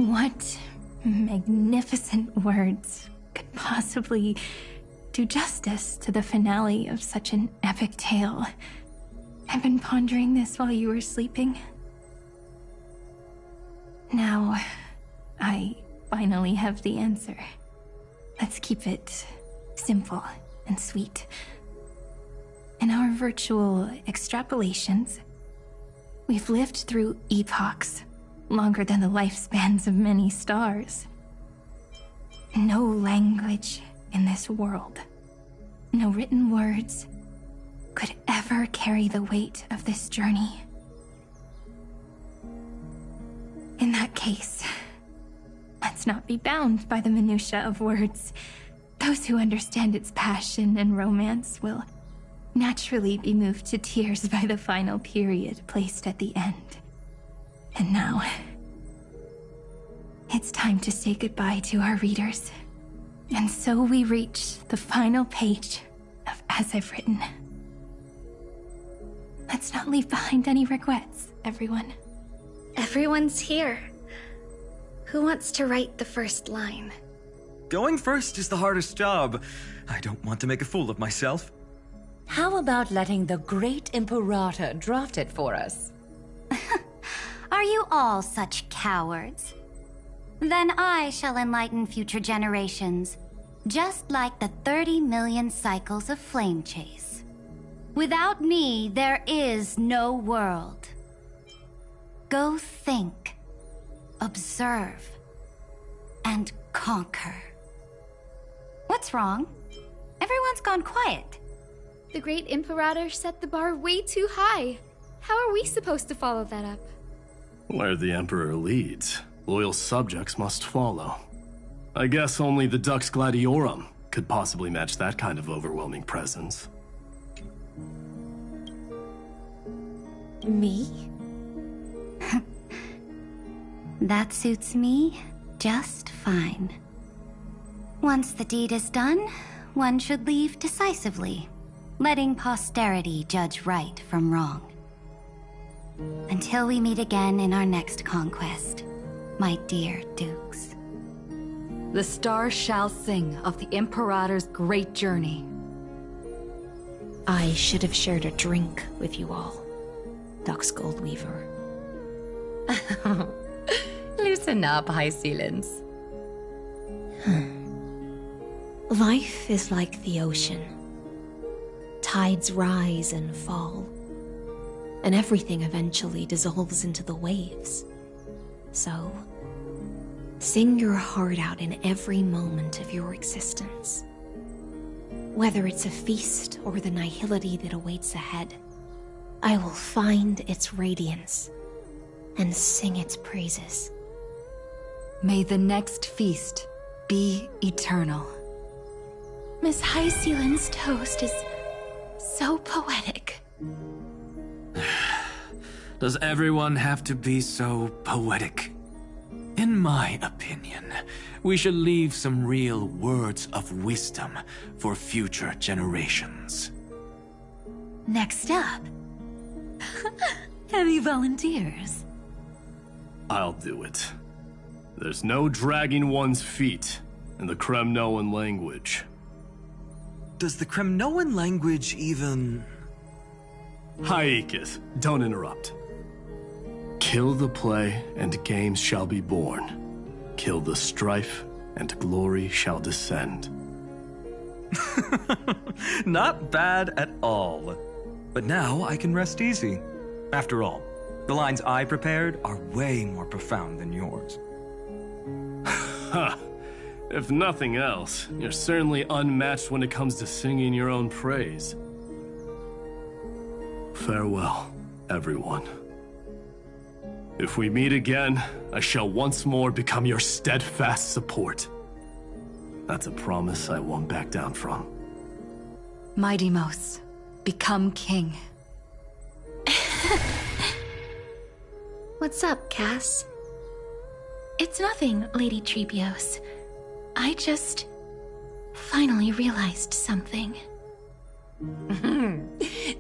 What magnificent words could possibly do justice to the finale of such an epic tale? I've been pondering this while you were sleeping. Now, I finally have the answer. Let's keep it simple and sweet. In our virtual extrapolations, we've lived through epochs longer than the lifespans of many stars. No language in this world, no written words, could ever carry the weight of this journey. In that case, let's not be bound by the minutiae of words. Those who understand its passion and romance will naturally be moved to tears by the final period placed at the end. And now, it's time to say goodbye to our readers. And so we reach the final page of As I've Written. Let's not leave behind any regrets, everyone. Everyone's here. Who wants to write the first line? Going first is the hardest job. I don't want to make a fool of myself. How about letting the great Imperator draft it for us? Are you all such cowards? Then I shall enlighten future generations, just like the 30 million cycles of flame chase. Without me, there is no world. Go think, observe, and conquer. What's wrong? Everyone's gone quiet. The great Imperator set the bar way too high. How are we supposed to follow that up? Where the Emperor leads, loyal subjects must follow. I guess only the Dux Gladiorum could possibly match that kind of overwhelming presence. Me? That suits me just fine. Once the deed is done, one should leave decisively, letting posterity judge right from wrong. Until we meet again in our next conquest, my dear Dukes. The stars shall sing of the Imperator's great journey. I should have shared a drink with you all, Dux Goldweaver. Loosen up, High Sealens. Life is like the ocean. Tides rise and fall, and everything eventually dissolves into the waves. So, sing your heart out in every moment of your existence. Whether it's a feast or the nihility that awaits ahead, I will find its radiance and sing its praises. May the next feast be eternal. Miss High Sealand's toast is so poetic. Does everyone have to be so poetic? In my opinion, we should leave some real words of wisdom for future generations. Next up, any volunteers? I'll do it. There's no dragging one's feet in the Kremnoan language. Does the Kremnoan language even... Haikith, don't interrupt. Kill the play, and games shall be born. Kill the strife, and glory shall descend. Not bad at all. But now I can rest easy. After all, the lines I prepared are way more profound than yours. Ha! If nothing else, you're certainly unmatched when it comes to singing your own praise. Farewell, everyone. If we meet again, I shall once more become your steadfast support. That's a promise I won't back down from. Mighty Mos, become king. What's up, Cass? It's nothing, Lady Trebios. I just finally realized something.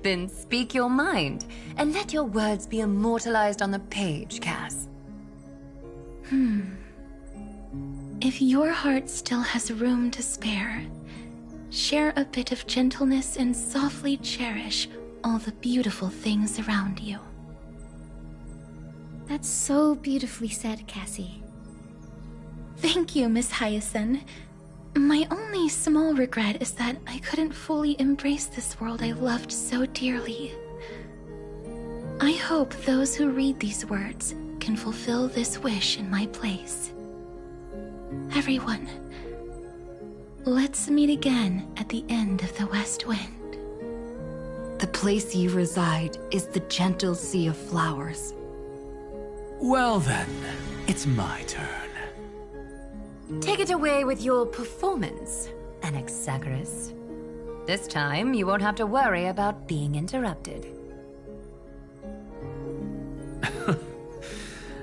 Then speak your mind, and let your words be immortalized on the page, Cass. If your heart still has room to spare, share a bit of gentleness and softly cherish all the beautiful things around you. That's so beautifully said, Cassie. Thank you, Miss Hyacinth. My only small regret is that I couldn't fully embrace this world I loved so dearly. I hope those who read these words can fulfill this wish in my place. Everyone, let's meet again at the end of the West Wind. The place you reside is the gentle sea of flowers. Well then, it's my turn. Take it away with your performance, Anaxagoras. This time, you won't have to worry about being interrupted.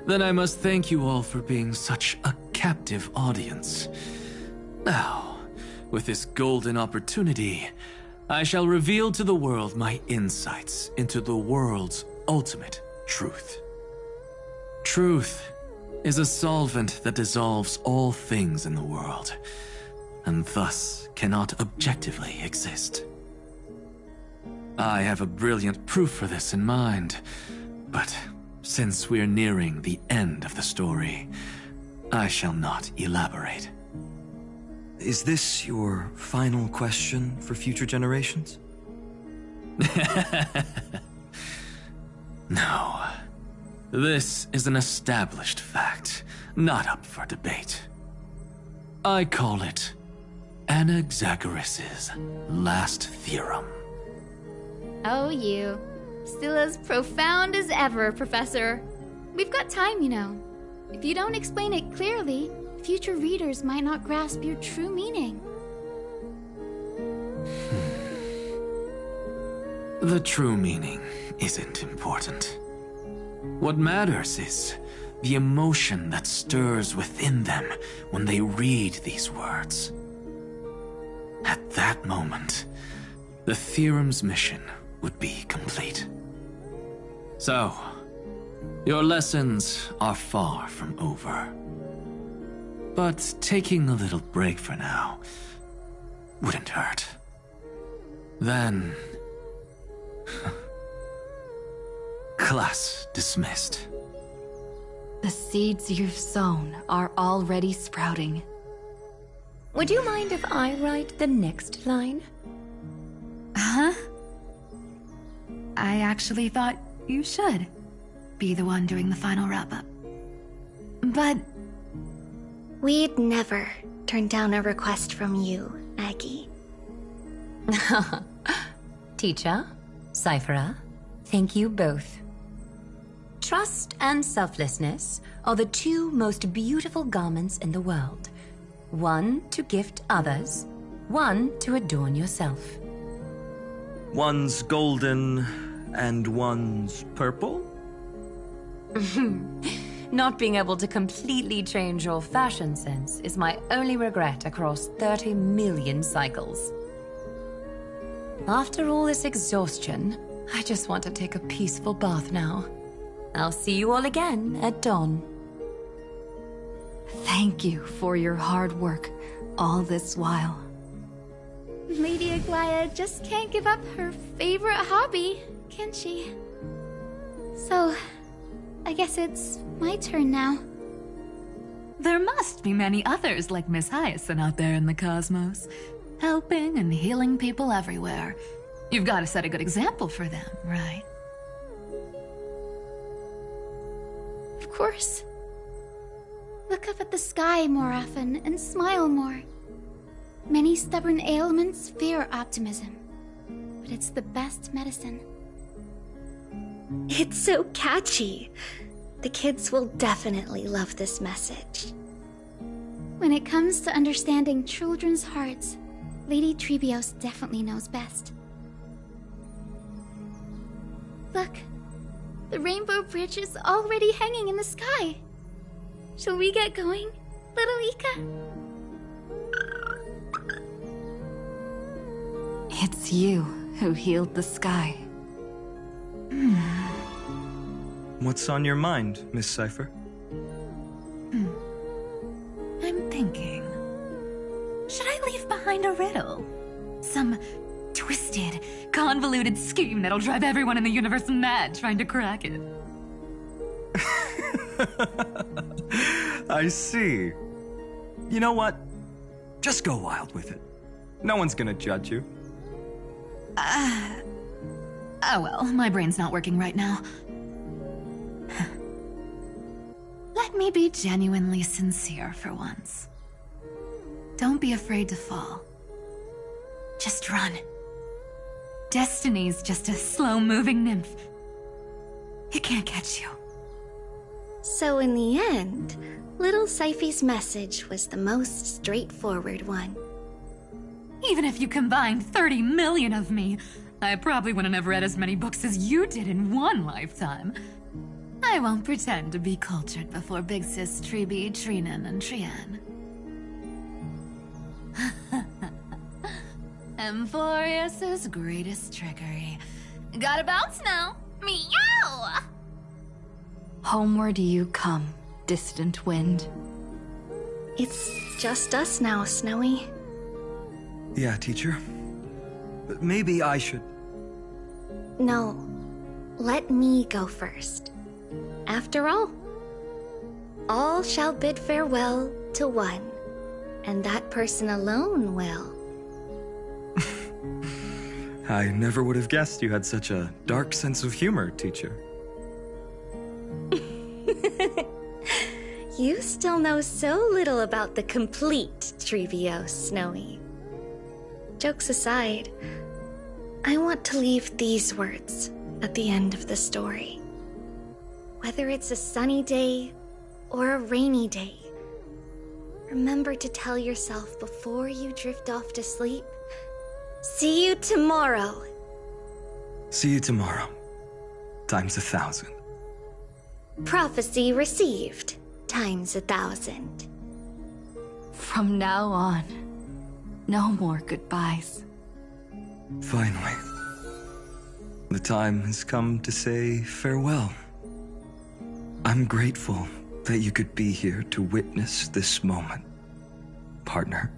Then I must thank you all for being such a captive audience. Now, with this golden opportunity, I shall reveal to the world my insights into the world's ultimate truth. Truth is a solvent that dissolves all things in the world, and thus cannot objectively exist. I have a brilliant proof for this in mind, but since we're nearing the end of the story, I shall not elaborate. Is this your final question for future generations? No. This is an established fact, not up for debate. I call it Anaxagoras' last theorem. Oh, you. Still as profound as ever, Professor. We've got time, you know. If you don't explain it clearly, future readers might not grasp your true meaning. The true meaning isn't important. What matters is the emotion that stirs within them when they read these words. At that moment, the theorem's mission would be complete. So, your lessons are far from over. But taking a little break for now wouldn't hurt. Then... class dismissed. The seeds you've sown are already sprouting. Would you mind if I write the next line? Huh? I actually thought you should be the one doing the final wrap-up. But... We'd never turn down a request from you, Aggie. Teacher, Cyphera, thank you both. Trust and selflessness are the two most beautiful garments in the world. One to gift others, one to adorn yourself. One's golden and one's purple? Not being able to completely change your fashion sense is my only regret across 30 million cycles. After all this exhaustion, I just want to take a peaceful bath now. I'll see you all again at dawn. Thank you for your hard work all this while. Lady Aglaya just can't give up her favorite hobby, can she? So, I guess it's my turn now. There must be many others like Miss Hyacinth out there in the cosmos, helping and healing people everywhere. You've got to set a good example for them, right? Of course. Look up at the sky more often and smile more. Many stubborn ailments fear optimism, but it's the best medicine. It's so catchy. The kids will definitely love this message. When it comes to understanding children's hearts, Lady Trebios definitely knows best. Look, the Rainbow Bridge is already hanging in the sky. Shall we get going, little Ika? It's you who healed the sky. What's on your mind, Miss Cypher? I'm thinking. convoluted scheme that'll drive everyone in the universe mad trying to crack it. I see. You know what? Just go wild with it. No one's gonna judge you. Oh well, my brain's not working right now. Let me be genuinely sincere for once. Don't be afraid to fall. Just run. Destiny's just a slow-moving nymph. It can't catch you. So in the end, little Syphi's message was the most straightforward one. Even if you combined 30 million of me, I probably wouldn't have read as many books as you did in one lifetime. I won't pretend to be cultured before Big Sis Treeby, Trinan, and Trian. Amphorius's greatest trickery. Gotta bounce now. Meow! Homeward you come, distant wind. It's just us now, Snowy. Yeah, teacher. But maybe I should... No, let me go first. After all shall bid farewell to one, and that person alone will. I never would have guessed you had such a dark sense of humor, teacher. You still know so little about the complete Trevios, Snowy. Jokes aside, I want to leave these words at the end of the story. Whether it's a sunny day or a rainy day, remember to tell yourself before you drift off to sleep, see you tomorrow. See you tomorrow. Times 1,000. Prophecy received. Times 1,000. From now on, no more goodbyes. Finally. The time has come to say farewell. I'm grateful that you could be here to witness this moment, partner.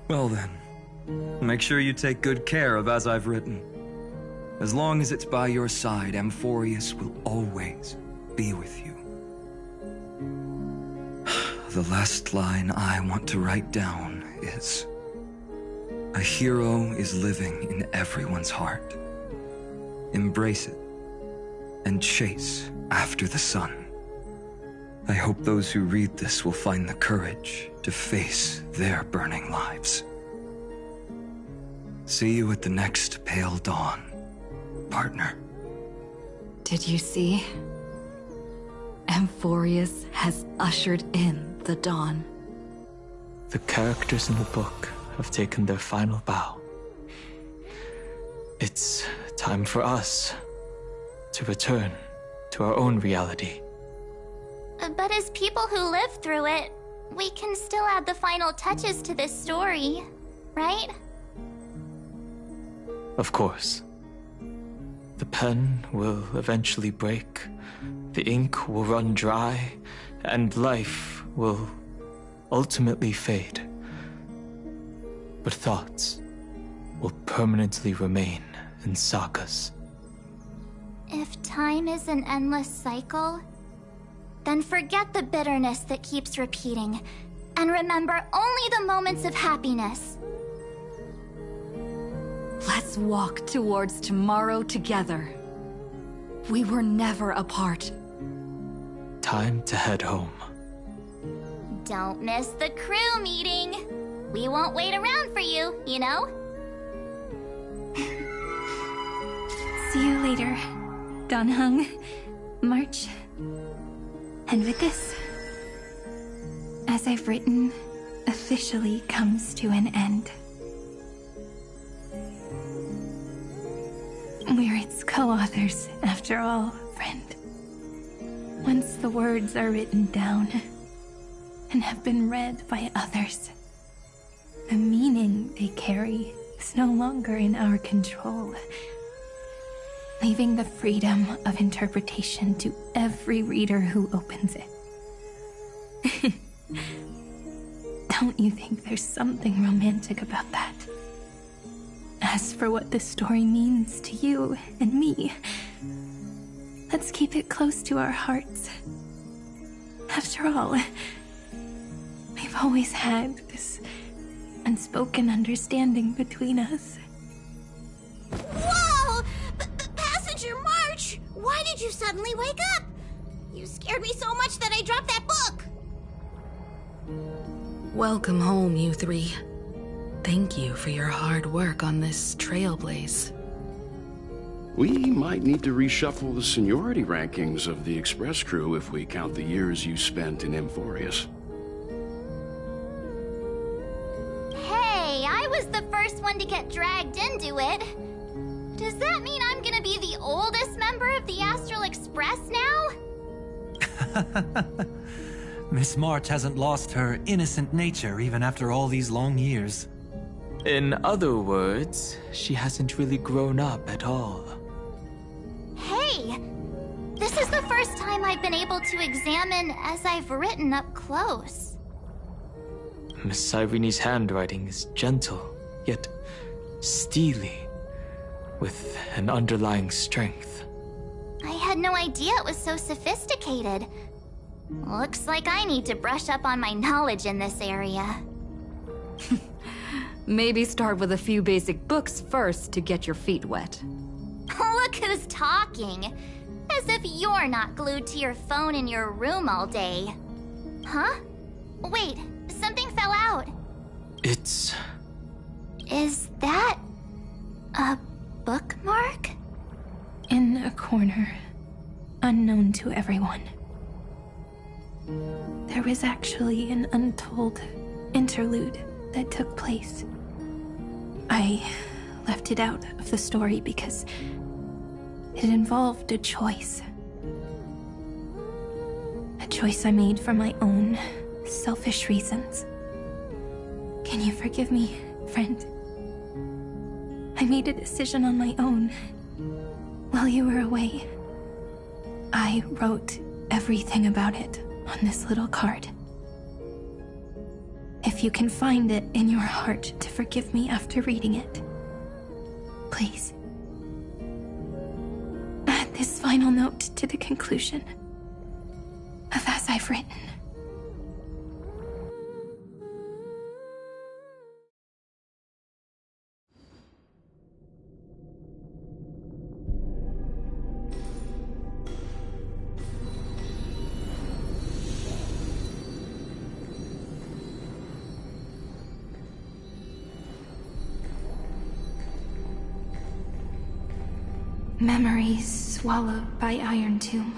Well then, make sure you take good care of as I've written. As long as it's by your side, Amphorius will always be with you. The last line I want to write down is, a hero is living in everyone's heart. Embrace it and chase after the sun. I hope those who read this will find the courage to face their burning lives. See you at the next pale dawn, partner. Did you see? Amphorius has ushered in the dawn. The characters in the book have taken their final bow. It's time for us to return to our own reality. But as people who lived through it, we can still add the final touches to this story, right? Of course. The pen will eventually break, the ink will run dry, and life will ultimately fade. But thoughts will permanently remain in sagas. If time is an endless cycle, then forget the bitterness that keeps repeating, and remember only the moments of happiness. Let's walk towards tomorrow together. We were never apart. Time to head home. Don't miss the crew meeting. We won't wait around for you, you know? See you later, Danheng, March. And with this, as I've written, officially comes to an end. We're its co-authors, after all, friend. Once the words are written down and have been read by others, the meaning they carry is no longer in our control, leaving the freedom of interpretation to every reader who opens it. Don't you think there's something romantic about that? As for what this story means to you and me, let's keep it close to our hearts. After all, we've always had this unspoken understanding between us. Whoa! Passenger March! Why did you suddenly wake up? You scared me so much that I dropped that book! Welcome home, you three. Thank you for your hard work on this trailblaze. We might need to reshuffle the seniority rankings of the Express crew if we count the years you spent in Amphorius. Hey, I was the first one to get dragged into it. Does that mean I'm gonna be the oldest member of the Astral Express now? Miss March hasn't lost her innocent nature even after all these long years. In other words, she hasn't really grown up at all. Hey! This is the first time I've been able to examine as I've written up close. Miss Irene's handwriting is gentle, yet steely, with an underlying strength. I had no idea it was so sophisticated. Looks like I need to brush up on my knowledge in this area. Maybe start with a few basic books first to get your feet wet. Look who's talking. As if you're not glued to your phone in your room all day. Huh? Wait, something fell out. It's... Is that... a bookmark? In a corner, unknown to everyone. There was actually an untold interlude that took place. I left it out of the story because it involved a choice. A choice I made for my own selfish reasons. Can you forgive me, friend? I made a decision on my own while you were away. I wrote everything about it on this little card. If you can find it in your heart to forgive me after reading it, please. Add this final note to the conclusion of As I've Written. Memories swallowed by Iron Tomb.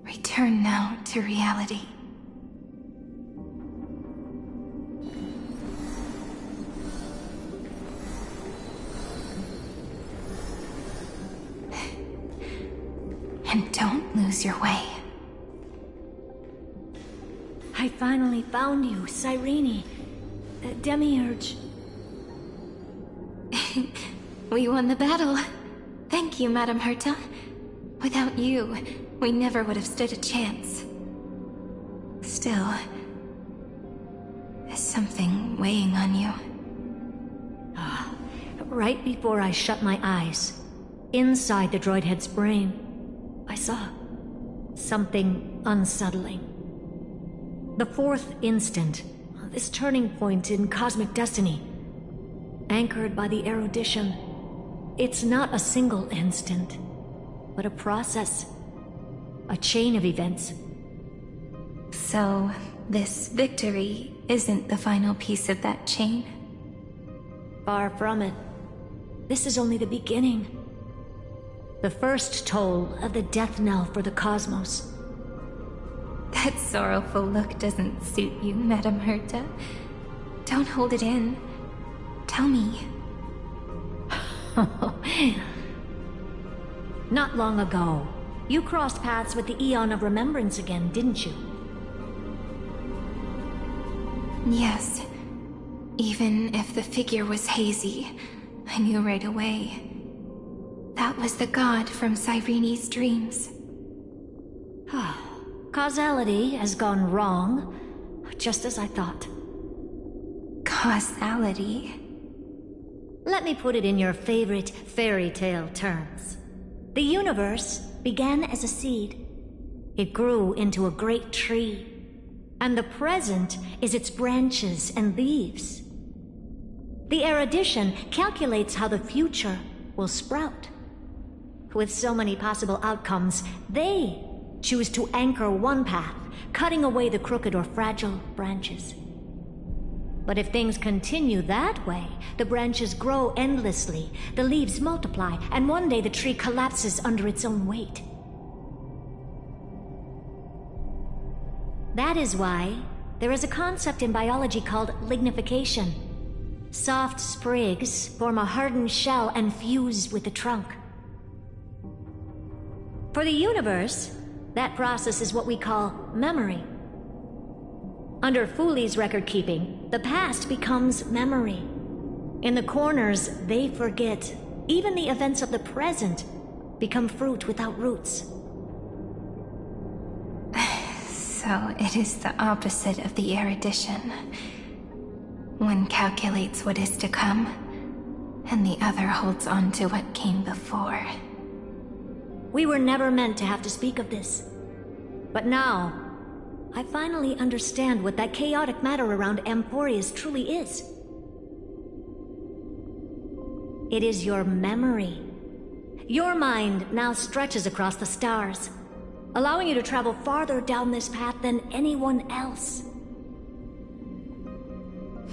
Return now to reality. And don't lose your way. I finally found you, Cyrene. Demiurge. We won the battle. Thank you, Madame Herta. Without you, we never would have stood a chance. Still, there's something weighing on you. Right before I shut my eyes, inside the droid head's brain, I saw something unsettling. The fourth instant, this turning point in cosmic destiny, anchored by the erudition. It's not a single instant, but a process. A chain of events. So, this victory isn't the final piece of that chain? Far from it. This is only the beginning. The first toll of the death knell for the cosmos. That sorrowful look doesn't suit you, Madame Herta. Don't hold it in. Tell me. Not long ago, you crossed paths with the Eon of Remembrance again, didn't you? Yes. Even if the figure was hazy, I knew right away. That was the god from Cyrene's dreams. Causality has gone wrong, just as I thought. Causality. Let me put it in your favorite fairy tale terms. The universe began as a seed. It grew into a great tree. And the present is its branches and leaves. The erudition calculates how the future will sprout. With so many possible outcomes, they choose to anchor one path, cutting away the crooked or fragile branches. But if things continue that way, the branches grow endlessly, the leaves multiply, and one day the tree collapses under its own weight. That is why there is a concept in biology called lignification. Soft sprigs form a hardened shell and fuse with the trunk. For the universe, that process is what we call memory. Under Fooley's record-keeping, the past becomes memory. In the corners, they forget. Even the events of the present become fruit without roots. So it is the opposite of the erudition. One calculates what is to come, and the other holds on to what came before. We were never meant to have to speak of this. But now, I finally understand what that chaotic matter around Emporius truly is. It is your memory. Your mind now stretches across the stars, allowing you to travel farther down this path than anyone else.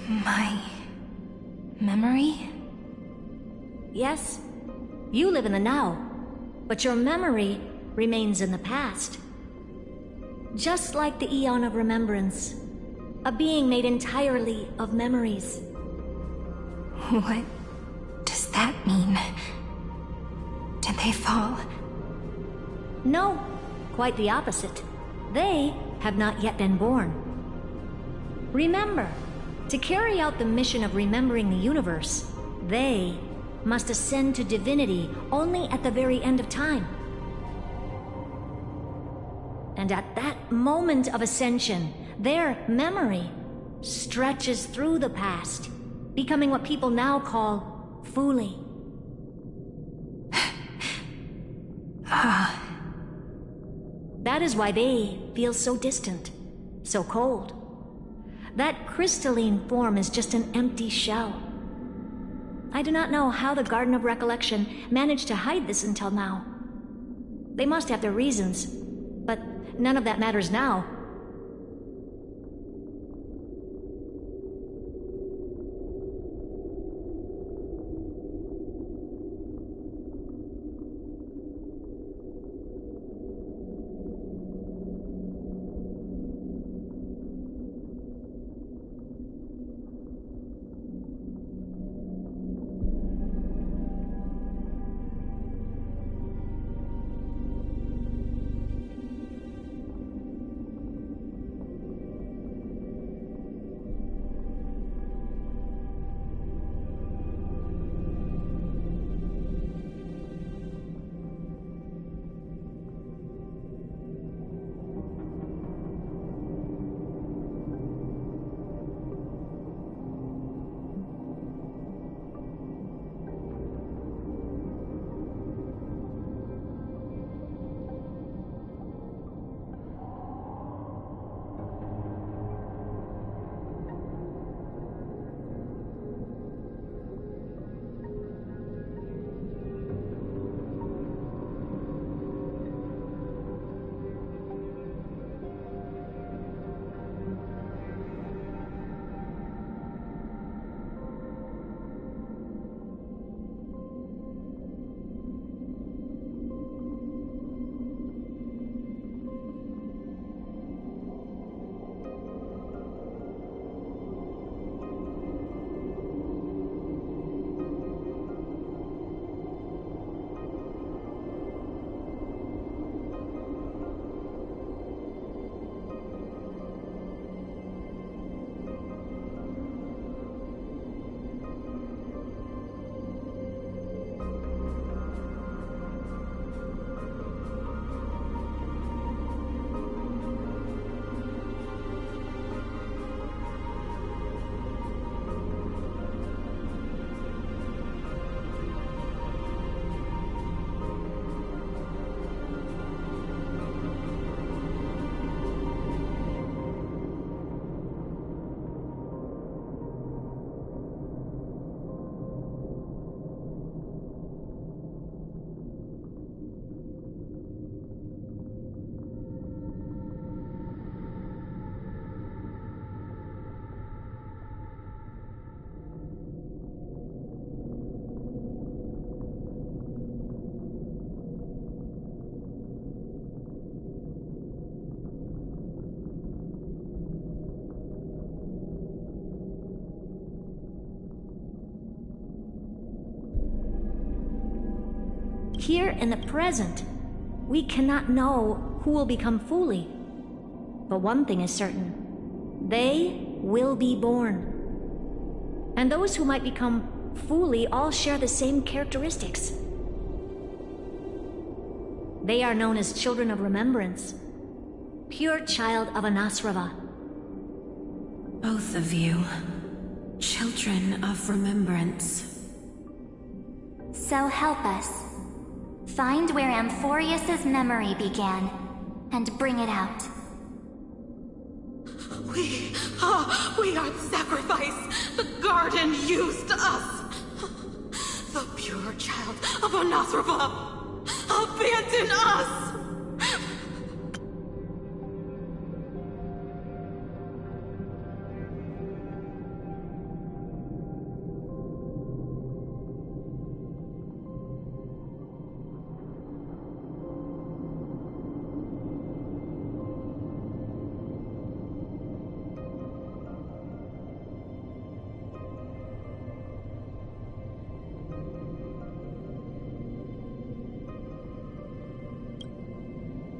My memory? Yes, you live in the now, but your memory remains in the past. Just like the Eon of Remembrance, a being made entirely of memories. What does that mean? Did they fall? No, quite the opposite. They have not yet been born. Remember, to carry out the mission of remembering the universe, they must ascend to divinity only at the very end of time. And at that moment of ascension, their memory stretches through the past, becoming what people now call Fooley. That is why they feel so distant, so cold. That crystalline form is just an empty shell. I do not know how the Garden of Recollection managed to hide this until now. They must have their reasons, but none of that matters now. Here in the present, we cannot know who will become Fuli. But one thing is certain. They will be born. And those who might become Fuli all share the same characteristics. They are known as Children of Remembrance. Pure child of Anasrava. Both of you. Children of Remembrance. So help us. Find where Amphorius's memory began, and bring it out. We are the sacrifice the garden used us. The pure child of Anasrava. Abandon us!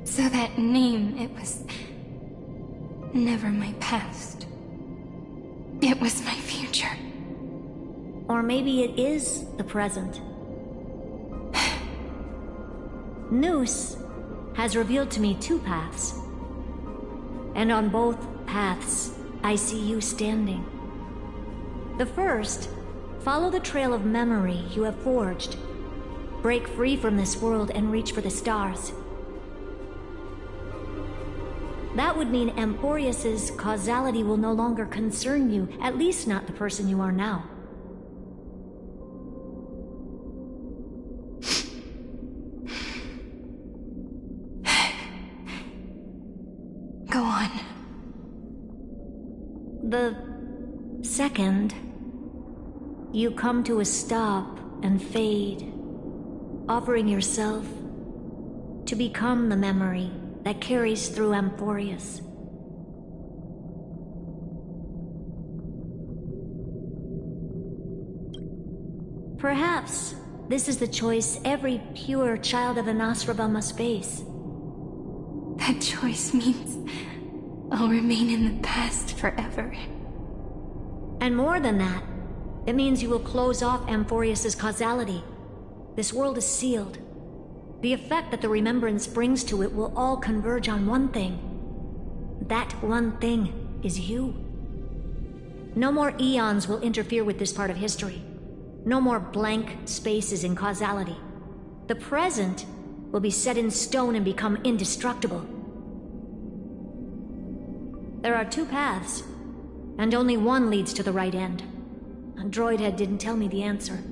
So that name, it was never my past. It was my future. Or maybe it is the present. Noose has revealed to me two paths. And on both paths, I see you standing. The first, follow the trail of memory you have forged. Break free from this world and reach for the stars. That would mean Amphorius's causality will no longer concern you, at least not the person you are now. Go on. The second, you come to a stop and fade, offering yourself to become the memory that carries through Amphorius. Perhaps this is the choice every pure child of Anasrava must face. That choice means I'll remain in the past forever. And more than that, it means you will close off Amphorius's causality. This world is sealed. The effect that the remembrance brings to it will all converge on one thing. That one thing is you. No more eons will interfere with this part of history. No more blank spaces in causality. The present will be set in stone and become indestructible. There are two paths, and only one leads to the right end. Droidhead didn't tell me the answer.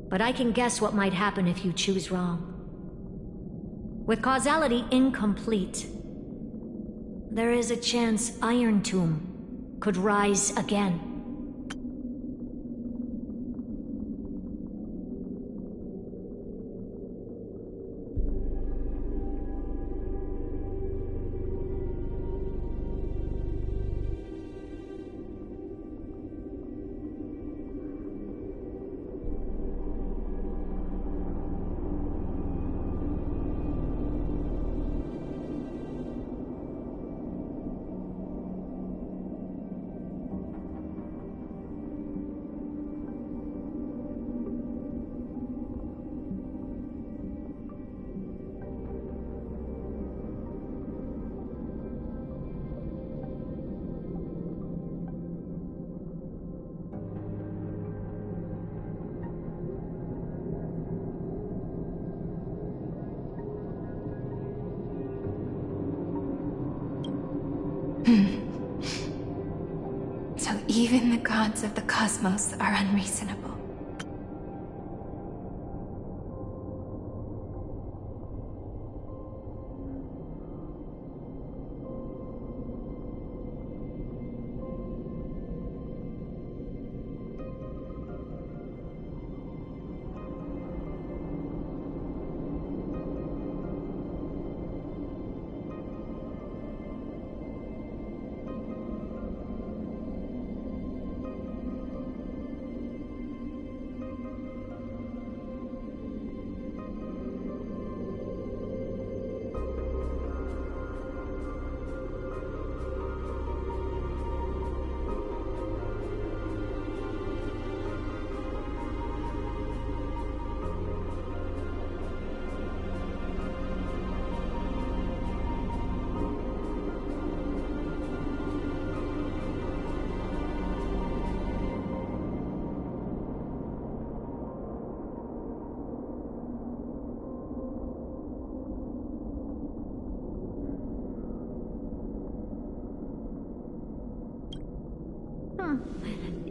but I can guess what might happen if you choose wrong. With causality incomplete, there is a chance Iron Tomb could rise again. So even the gods of the cosmos are unreasonable.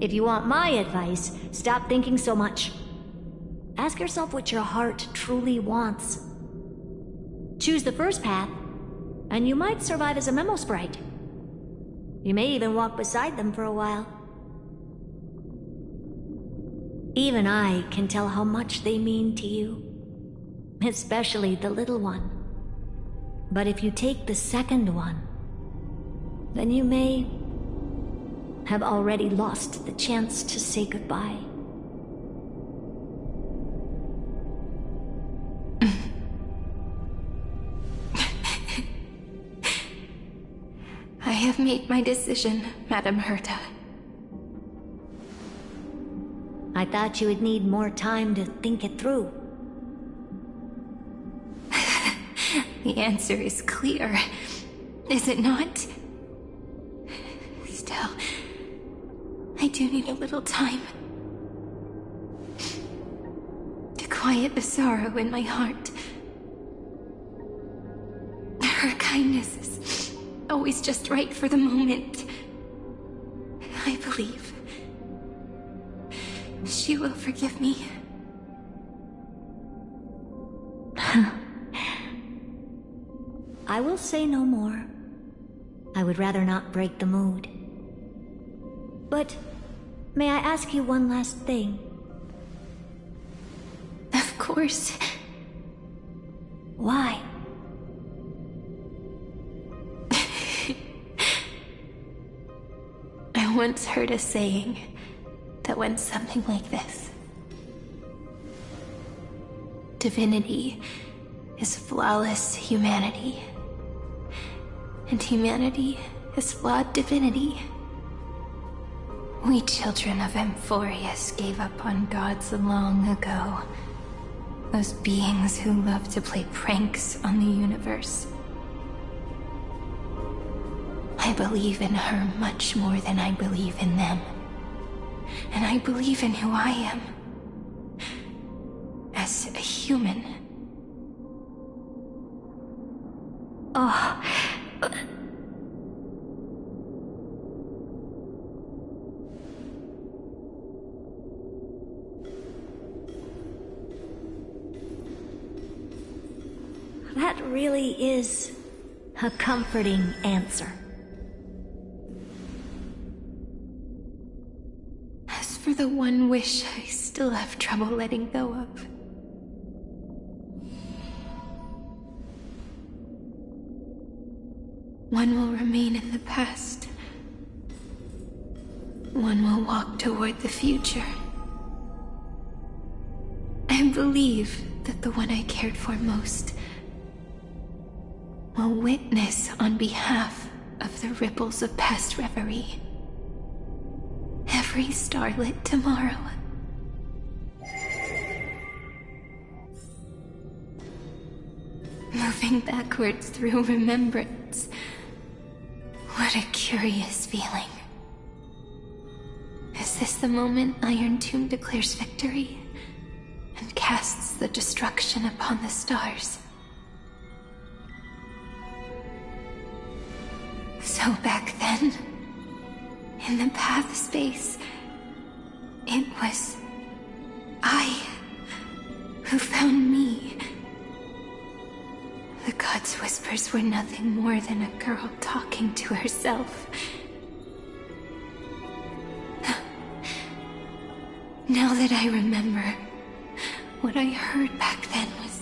If you want my advice, stop thinking so much. Ask yourself what your heart truly wants. Choose the first path, and you might survive as a memo sprite. You may even walk beside them for a while. Even I can tell how much they mean to you, especially the little one. But if you take the second one, then you may have already lost the chance to say goodbye. I have made my decision, Madame Herta. I thought you would need more time to think it through. The answer is clear, is it not? Still, I do need a little time to quiet the sorrow in my heart. Her kindness is always just right for the moment. I believe she will forgive me. I will say no more. I would rather not break the mood. But may I ask you one last thing? Of course. Why? I once heard a saying that went something like this. Divinity is flawless humanity, and humanity is flawed divinity. We children of Amphorius gave up on gods long ago. Those beings who love to play pranks on the universe. I believe in her much more than I believe in them. And I believe in who I am. As a human. Oh. That really is a comforting answer. As for the one wish I still have trouble letting go of, one will remain in the past. One will walk toward the future. I believe that the one I cared for most will witness on behalf of the ripples of past reverie every starlit tomorrow. Moving backwards through remembrance. What a curious feeling. Is this the moment Iron Tomb declares victory and casts the destruction upon the stars? So back then, in the path space, it was I who found me. The gods' whispers were nothing more than a girl talking to herself. Now that I remember, what I heard back then was...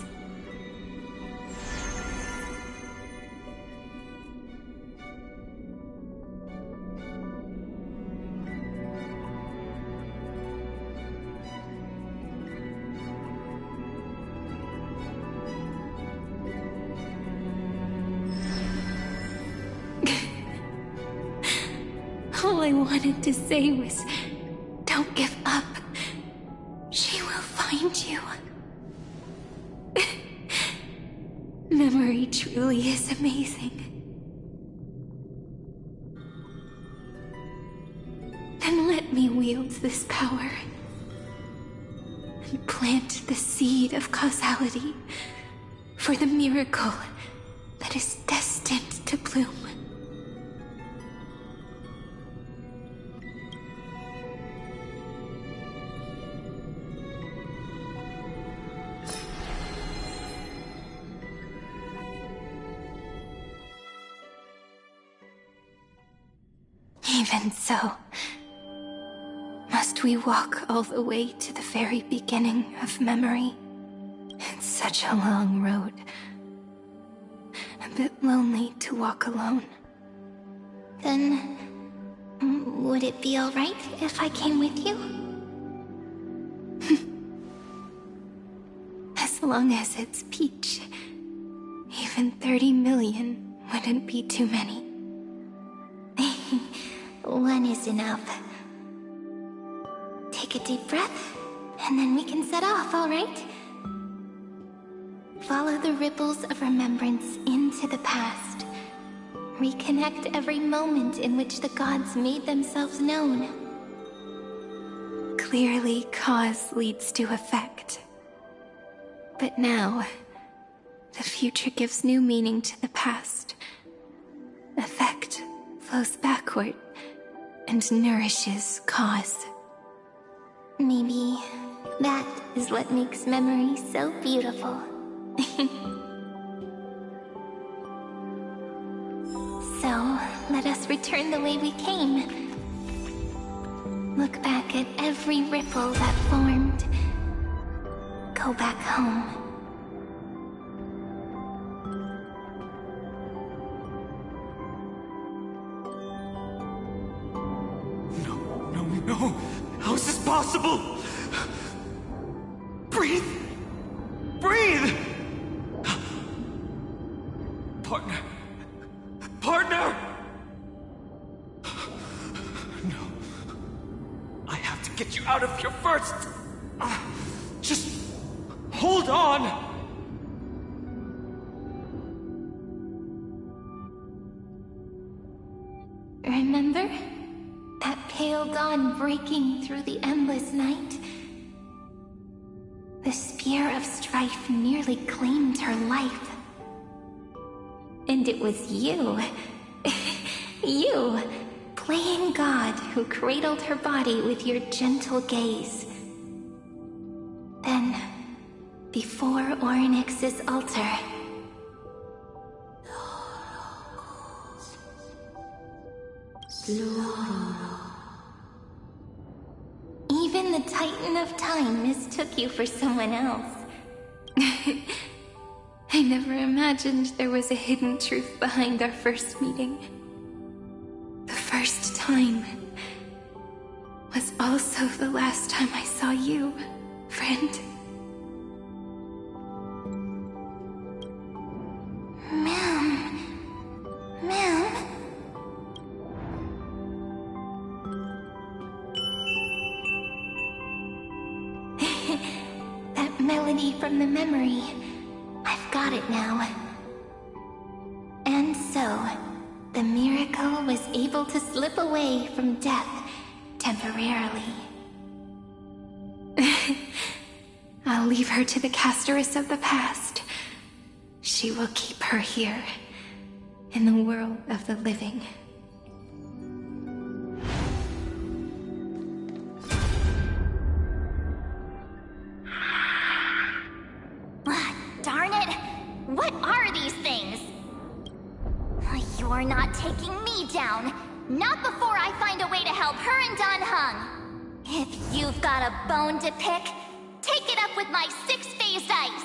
All I wanted to say was, don't give up. She will find you. Memory truly is amazing. Then let me wield this power and plant the seed of causality for the miracle that is destined to bloom. Even so, must we walk all the way to the very beginning of memory? It's such a long road. A bit lonely to walk alone. Then, would it be alright if I came with you? As long as it's Peach, even 30 million wouldn't be too many. One is enough. Take a deep breath, and then we can set off, alright? Follow the ripples of remembrance into the past. Reconnect every moment in which the gods made themselves known. Clearly, cause leads to effect. But now, the future gives new meaning to the past. Effect flows backward and nourishes cause. Maybe that is what makes memory so beautiful. So, let us return the way we came. Look back at every ripple that formed. Go back home. No! How is this possible? Breathe! Breathe! Partner! Partner! No. I have to get you out of here first! Just hold on! Remember? That pale dawn breaking through the endless night? The spear of strife nearly claimed her life. And it was you, you, playing God, who cradled her body with your gentle gaze. Then, before Orynyx's altar, Even the Titan of Time mistook you for someone else. I never imagined there was a hidden truth behind our first meeting. The first time was also the last time I saw you, friend. Ma'am. That melody from the memory. I've got it now. And so, the miracle was able to slip away from death temporarily. I'll leave her to the Casteress of the past. She will keep her here, in the world of the living. Darn it! What are these things? You're not taking me down. Not before I find a way to help her and Dan Heng. If you've got a bone to pick, take it up with my six-phased ice.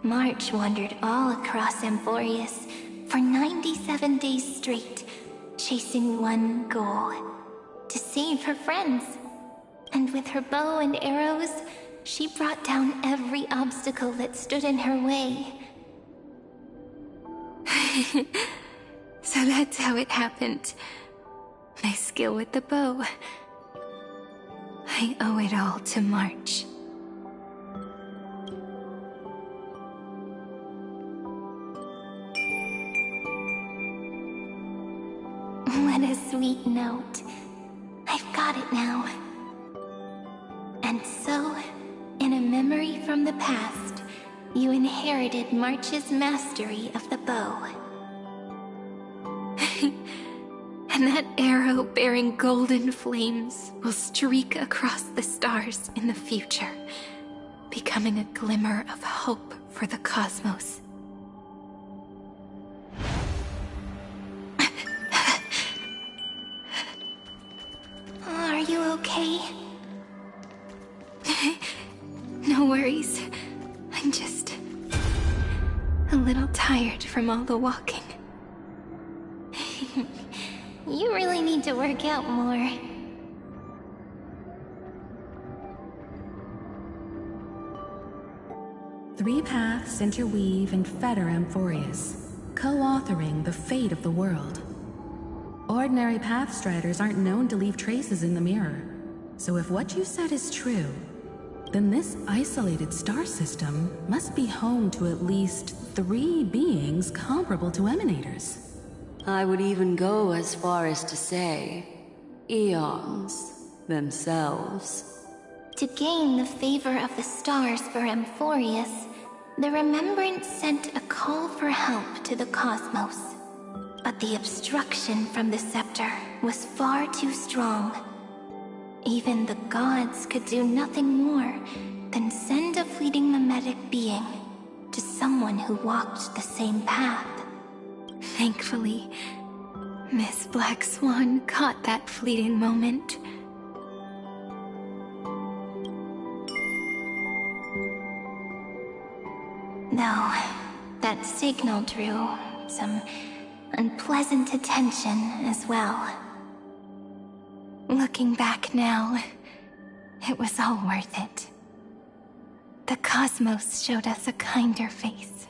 March wandered all across Amphorius for 97 days straight, chasing one goal: to save her friends. And with her bow and arrows, she brought down every obstacle that stood in her way. So that's how it happened. My skill with the bow. I owe it all to March. What a sweet note. I've got it now. And so, in a memory from the past, you inherited March's mastery of the bow. And that arrow bearing golden flames will streak across the stars in the future, becoming a glimmer of hope for the cosmos. Are you okay? No worries. I'm just a little tired from all the walking. You really need to work out more. Three paths interweave and fetter Amphorius, co-authoring the fate of the world. Ordinary Pathstriders aren't known to leave traces in the mirror, so if what you said is true, then this isolated star system must be home to at least 3 beings comparable to Emanators. I would even go as far as to say, eons themselves. To gain the favor of the stars for Amphorius, the Remembrance sent a call for help to the cosmos. But the obstruction from the scepter was far too strong. Even the gods could do nothing more than send a fleeting mimetic being to someone who walked the same path. Thankfully, Miss Black Swan caught that fleeting moment. Though, that signal drew some unpleasant attention as well. Looking back now, it was all worth it. The cosmos showed us a kinder face.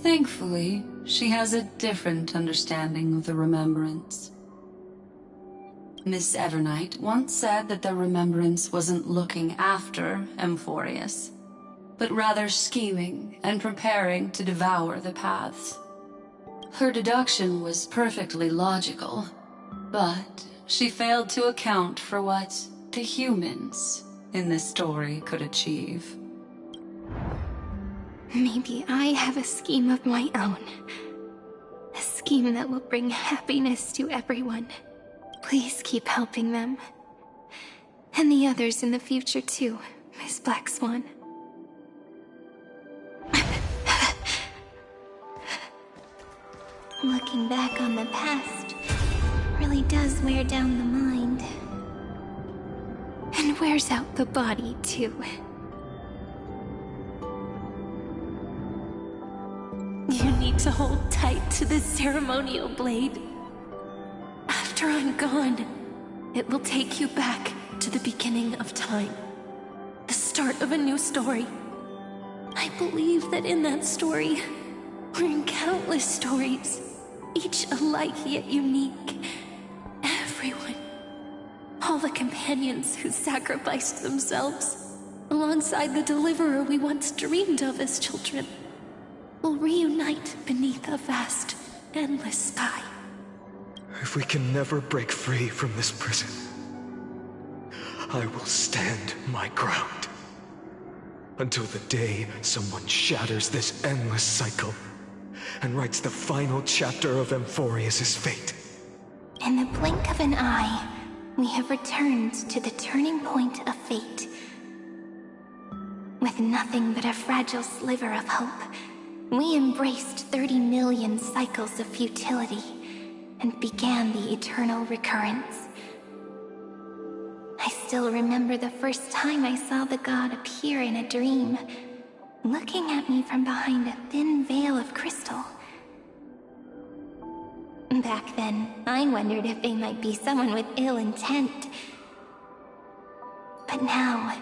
Thankfully, she has a different understanding of the Remembrance. Miss Evernight once said that the Remembrance wasn't looking after Amphorius, but rather scheming and preparing to devour the paths. Her deduction was perfectly logical, but she failed to account for what the humans in this story could achieve. Maybe I have a scheme of my own. A scheme that will bring happiness to everyone. Please keep helping them. And the others in the future too, Miss Black Swan. Looking back on the past really does wear down the mind. And wears out the body, too. You need to hold tight to this ceremonial blade. After I'm gone, it will take you back to the beginning of time. The start of a new story. I believe that in that story, or in countless stories, each alike yet unique, everyone, all the companions who sacrificed themselves, alongside the deliverer we once dreamed of as children, will reunite beneath a vast, endless sky. If we can never break free from this prison, I will stand my ground. Until the day someone shatters this endless cycle and writes the final chapter of Amphorius' fate. In the blink of an eye, we have returned to the turning point of fate. With nothing but a fragile sliver of hope, we embraced 30 million cycles of futility and began the eternal recurrence. I still remember the first time I saw the god appear in a dream, looking at me from behind a thin veil of crystal. Back then, I wondered if they might be someone with ill intent. But now,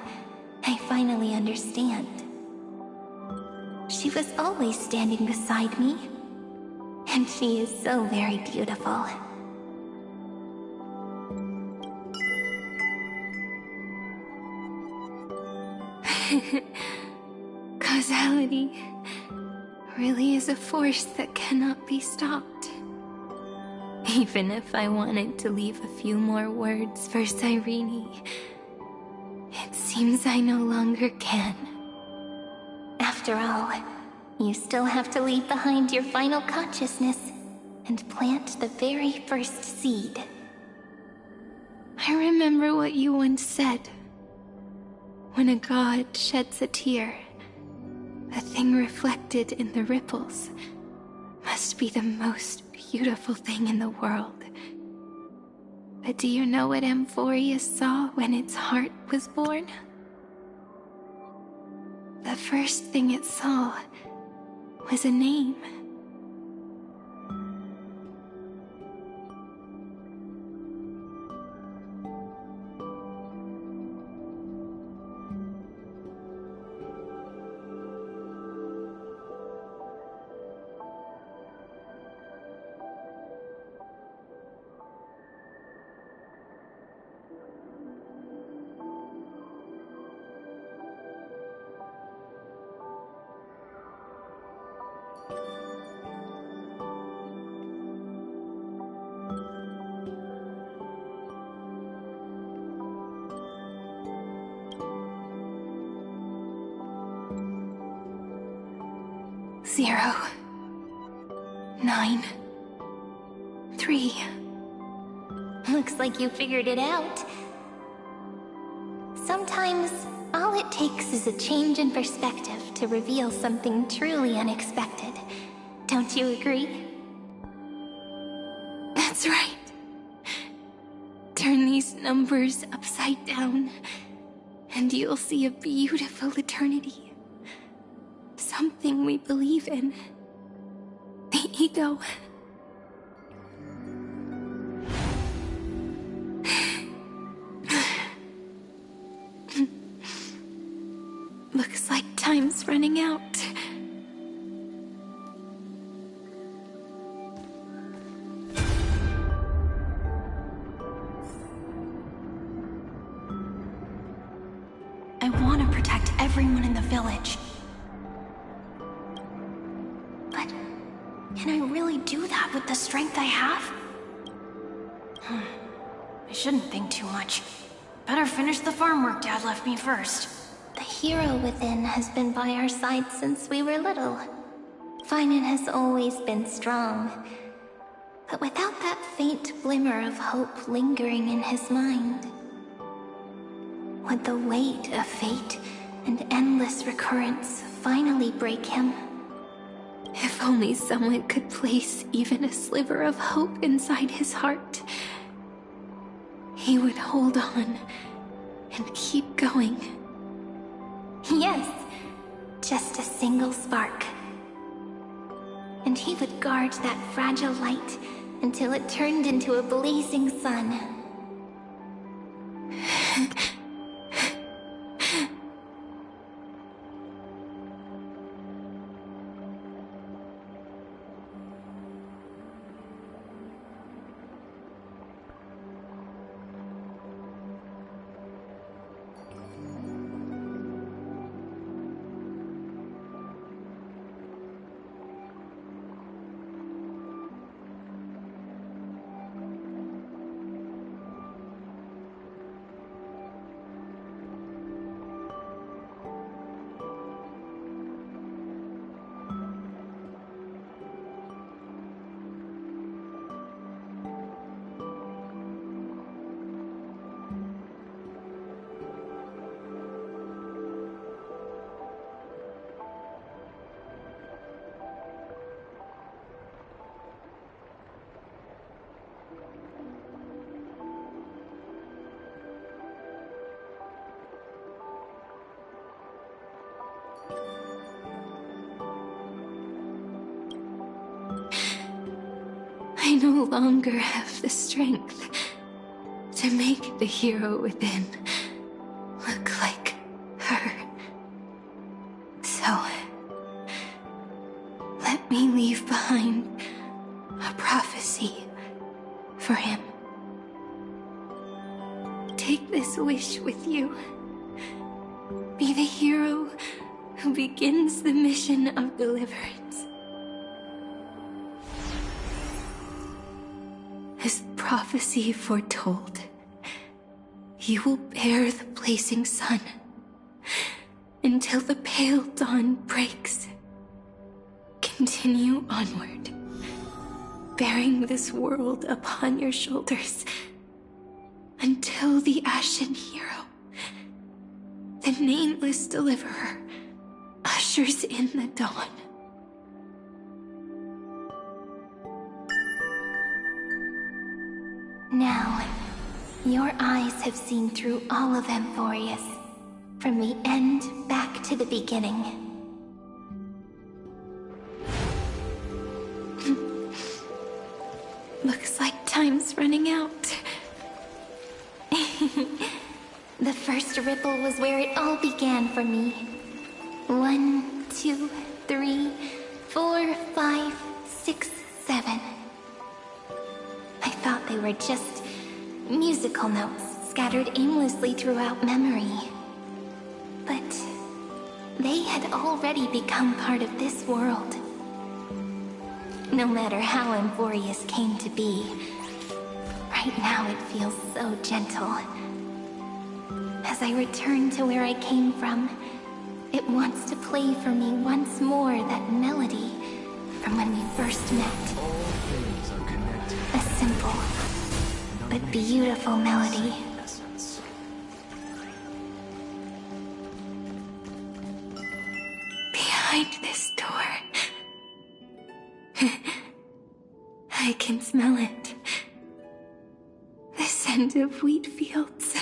I finally understand. She was always standing beside me, and she is so very beautiful. Causality really is a force that cannot be stopped. Even if I wanted to leave a few more words for Cyrene, it seems I no longer can. After all, you still have to leave behind your final consciousness and plant the very first seed. I remember what you once said. When a god sheds a tear, the thing reflected in the ripples must be the most beautiful thing in the world. But do you know what Amphorius saw when its heart was born? The first thing it saw was a name. Zero, 9, 3. Looks like you figured it out. Sometimes, all it takes is a change in perspective to reveal something truly unexpected. Don't you agree? That's right. Turn these numbers upside down, and you'll see a beautiful eternity. Something we believe in. The ego. Looks like time's running out. I want to protect everyone in the village. But can I really do that with the strength I have? I shouldn't think too much. Better finish the farm work Dad left me first. The hero within has been by our side since we were little. Finan has always been strong. But without that faint glimmer of hope lingering in his mind, would the weight of fate and endless recurrence finally break him? If only someone could place even a sliver of hope inside his heart, he would hold on and keep going. Yes, just a single spark. And he would guard that fragile light until it turned into a blazing sun. I no longer have the strength to make the hero within look like her. So, let me leave behind a prophecy for him. Take this wish with you. Be the hero who begins the mission of deliverance. As prophecy foretold, you will bear the blazing sun until the pale dawn breaks. Continue onward, bearing this world upon your shoulders until the Ashen Hero, the nameless deliverer, ushers in the dawn. Now, your eyes have seen through all of Amphorius, from the end back to the beginning. Looks like time's running out. The first ripple was where it all began for me. 1, 2, 3, 4, 5, 6, 7. I thought they were just musical notes scattered aimlessly throughout memory. But they had already become part of this world. No matter how Amphorius came to be, right now it feels so gentle. As I return to where I came from, it wants to play for me once more that melody from when we first met. A simple but beautiful melody. Behind this door, I can smell it. The scent of wheat fields.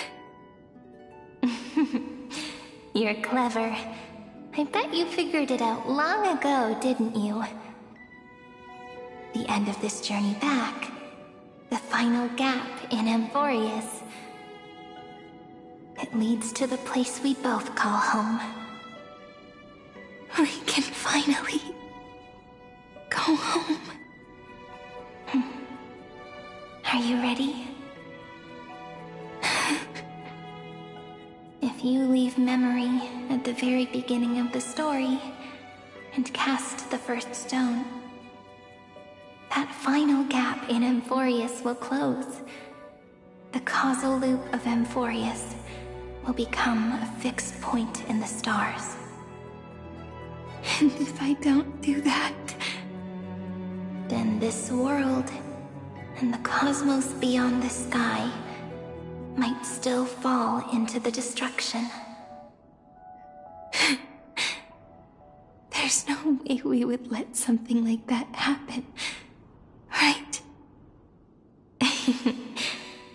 You're clever. I bet you figured it out long ago, didn't you? The end of this journey back, the final gap in Amphorius. It leads to the place we both call home. We can finally go home. Are you ready? If you leave memory at the very beginning of the story and cast the first stone, that final gap in Amphorius will close. The causal loop of Amphorius will become a fixed point in the stars. And if I don't do that, then this world and the cosmos beyond the sky might still fall into the destruction. There's no way we would let something like that happen, right?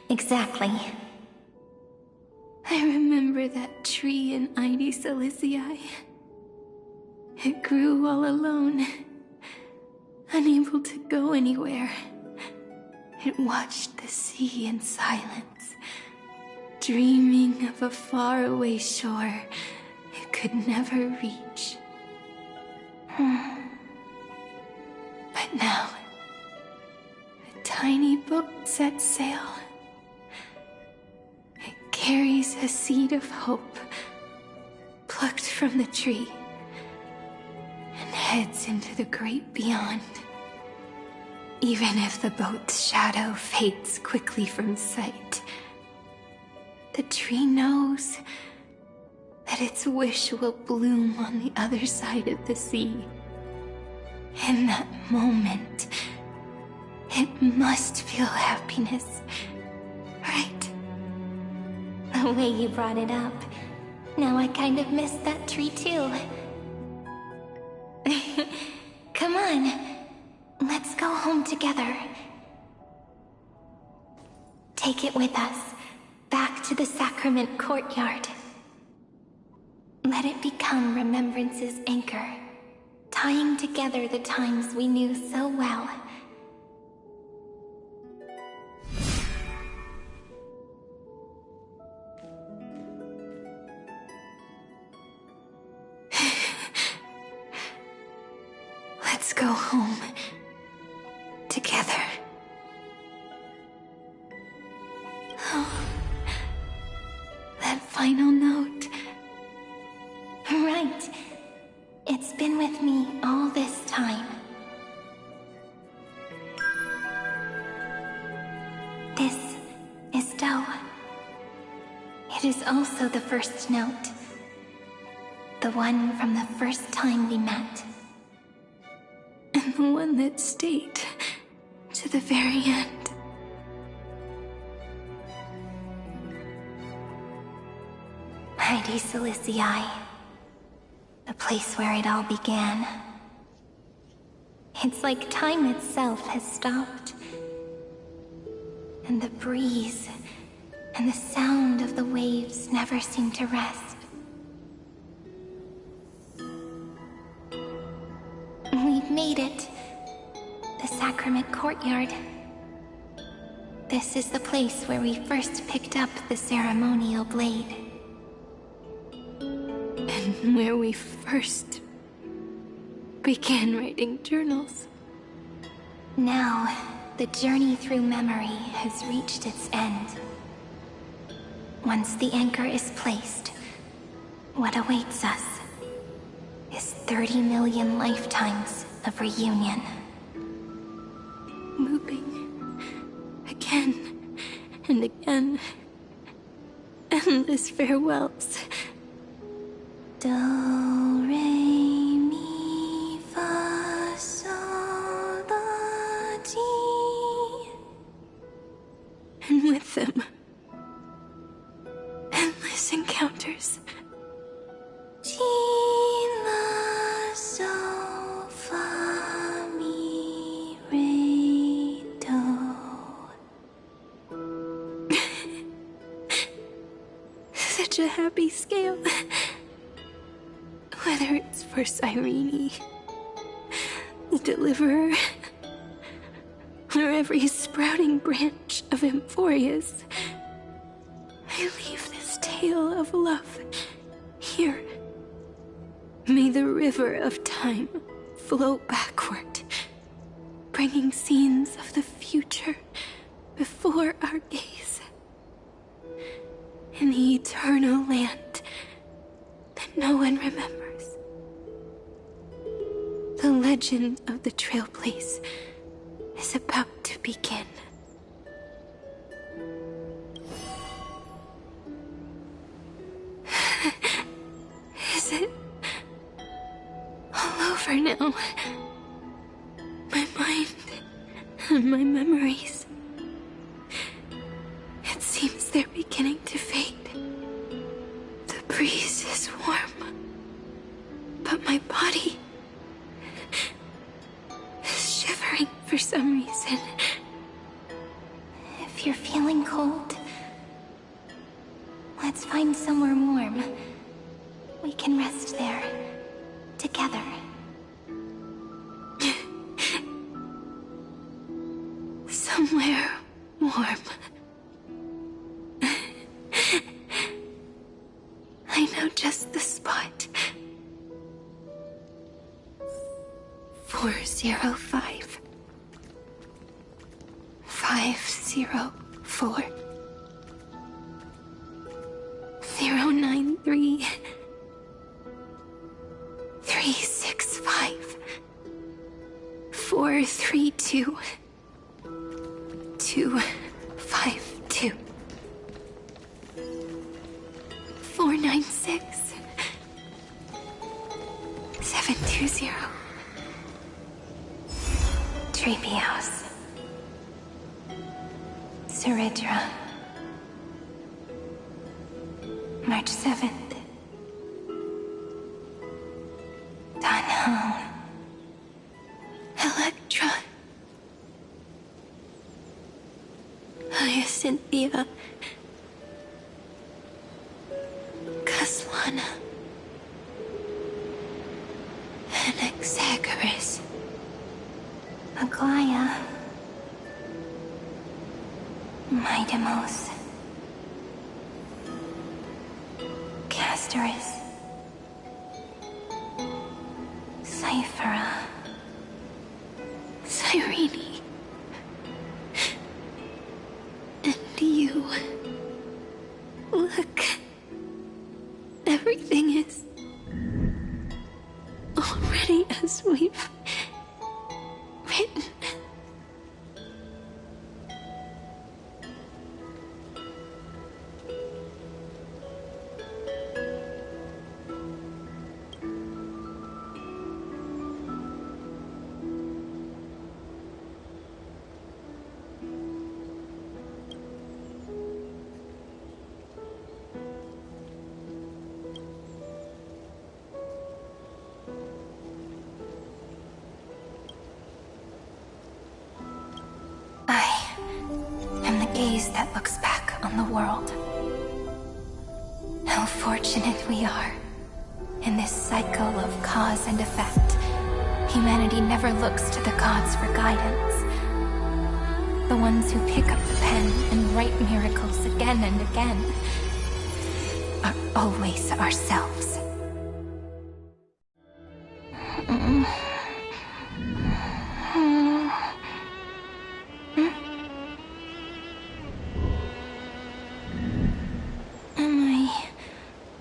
Exactly. I remember that tree in Ide Silicii. It grew all alone, unable to go anywhere. It watched the sea in silence, dreaming of a faraway shore it could never reach. But now, a tiny boat sets sail. It carries a seed of hope, plucked from the tree, and heads into the great beyond. Even if the boat's shadow fades quickly from sight, the tree knows that its wish will bloom on the other side of the sea. In that moment, it must feel happiness, right? The way you brought it up, now I kind of missed that tree too. Come on, let's go home together. Take it with us, back to the Sacrament Courtyard. Let it become Remembrance's anchor, tying together the times we knew so well. Let's go home together. Oh, that final note. Right. It's been with me all this time. This is Doe. It is also the first note. The one from the first time we met. And the one that stayed to the very end. Ide Silicii. The place where it all began. It's like time itself has stopped. And the breeze and the sound of the waves never seem to rest. We've made it. The Sacrament Courtyard. This is the place where we first picked up the ceremonial blade. And where we first began writing journals. Now, the journey through memory has reached its end. Once the anchor is placed, what awaits us is 30 million lifetimes of reunion. Looping again and again. Endless farewells. Do, re, mi, fa, sol, la, ti. And with them, endless encounters. Ti, la, sol, fa, mi, re, do. Such a happy scale. Whether it's for Cyrene, the Deliverer, or every sprouting branch of Emphorius, I leave this tale of love here. May the river of time flow backward, bringing scenes of the future before our gaze. In the eternal land that no one remembers. The legend of the Trailblaze is about to begin. Is it all over now? My mind and my memories. It seems they're beginning to fade. The breeze is warm, but my body rest there, together. Somewhere warm. I know just the spot. 405. 504. 093. 365. 432. 252. 496. 720. Treebeos. Seridra. March 7th. Dunhown. Electra. Hyacinthia. Caslana. Anaxagoras. Aglaya. Midemos. Castoris. Cyphera. Cyrene. And you. Look. Everything is already as we've written. That looks back on the world. How fortunate we are. In this cycle of cause and effect, humanity never looks to the gods for guidance. The ones who pick up the pen and write miracles again and again are always ourselves.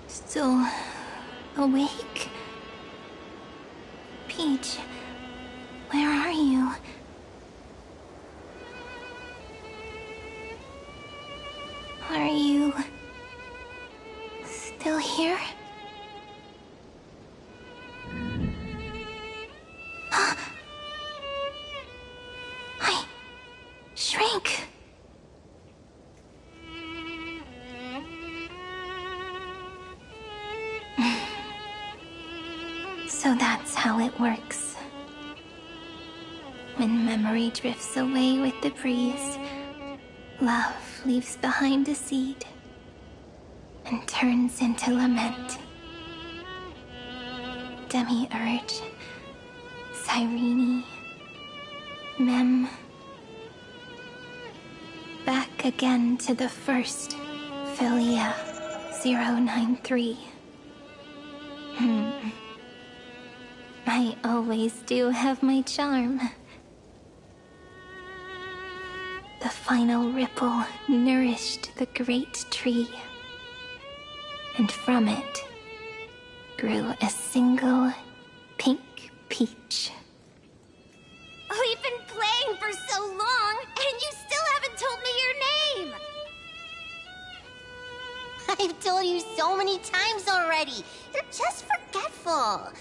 Still awake? Peach, where are you? Are you still here? I shrank. So that's how it works. When memory drifts away with the breeze, love leaves behind a seed and turns into lament. Demiurge, Cyrene, Mem. Back again to the first, Philia 093. I always do have my charm. The final ripple nourished the great tree, and from it grew a single pink peach. We've been playing for so long, and you still haven't told me your name! I've told you so many times already. You're just forgetful.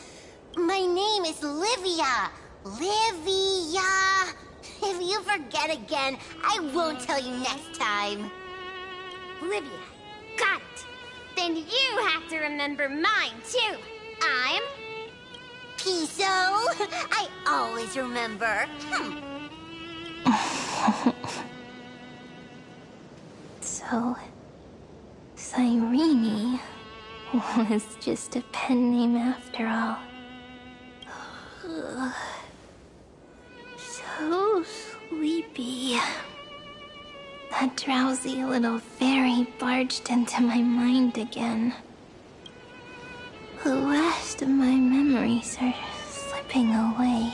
My name is Livia. Livia. If you forget again, I won't tell you next time. Livia. Got it. Then you have to remember mine, too. I'm... Piso. I always remember. So... Cyrene was just a pen name after all. So sleepy. That drowsy little fairy barged into my mind again. The last of my memories are slipping away.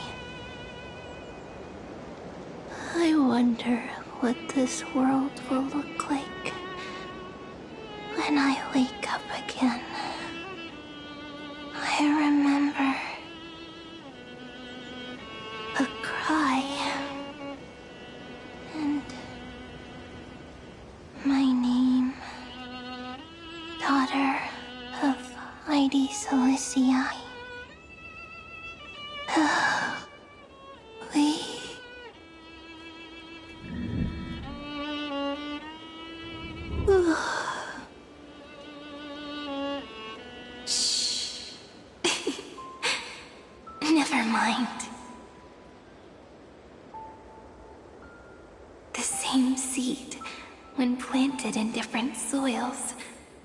I wonder what this world will look like when I wake up again. I remember a cry and my name, daughter of Lady Celestii. Shh. Never mind. The same seed, when planted in different soils,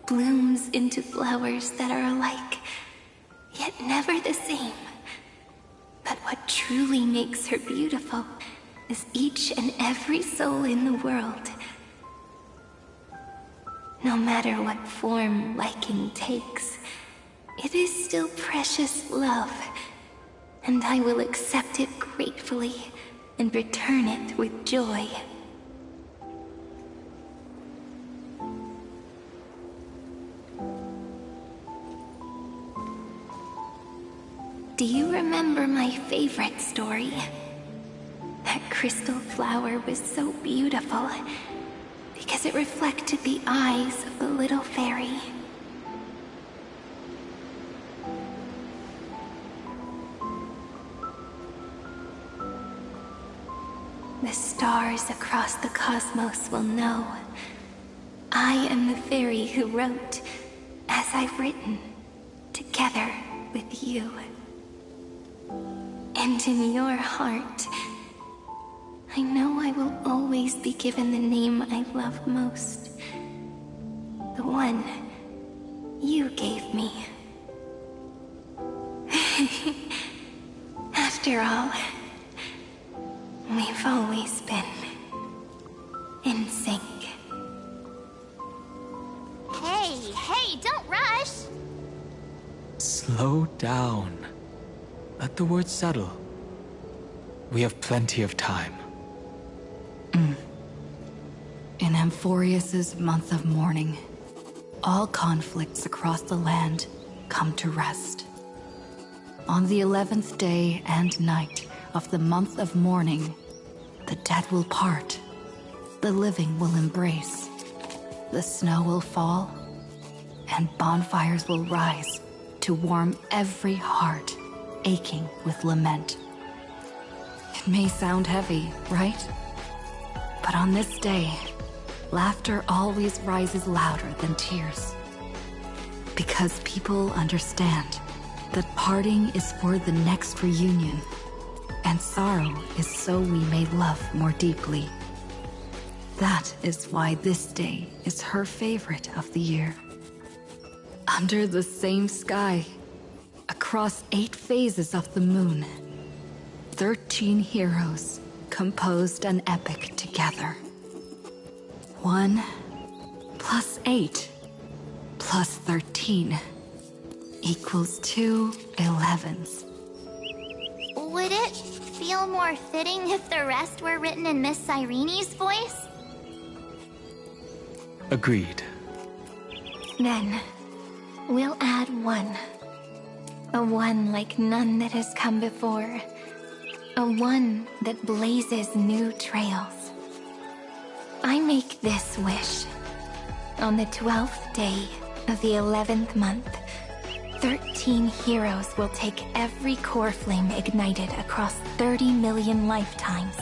blooms into flowers that are alike, yet never the same. But what truly makes her beautiful is each and every soul in the world. No matter what form liking takes, it is still precious love, and I will accept it gratefully and return it with joy. Do you remember my favorite story? That crystal flower was so beautiful because it reflected the eyes of the little fairy. The stars across the cosmos will know I am the fairy who wrote, as I've written, together with you. And in your heart, I know I will always be given the name I love most. The one you gave me. After all, we've always been in sync. Hey, don't rush! Slow down. Let the words settle. We have plenty of time. In Amphorius's month of mourning, all conflicts across the land come to rest. On the 11th day and night of the month of mourning, the dead will part, the living will embrace, the snow will fall, and bonfires will rise to warm every heart aching with lament. It may sound heavy, right? But on this day, laughter always rises louder than tears. Because people understand that parting is for the next reunion, and sorrow is so we may love more deeply. That is why this day is her favorite of the year. Under the same sky, across 8 phases of the moon, 13 heroes composed an epic together. 1 plus 8 plus 13 equals 2 11s. Would it feel more fitting if the rest were written in Miss Cyrene's voice? Agreed. Then, we'll add 1. A 1 like none that has come before. A 1 that blazes new trails. I make this wish. On the 12th day of the 11th month, 13 heroes will take every core flame ignited across 30 million lifetimes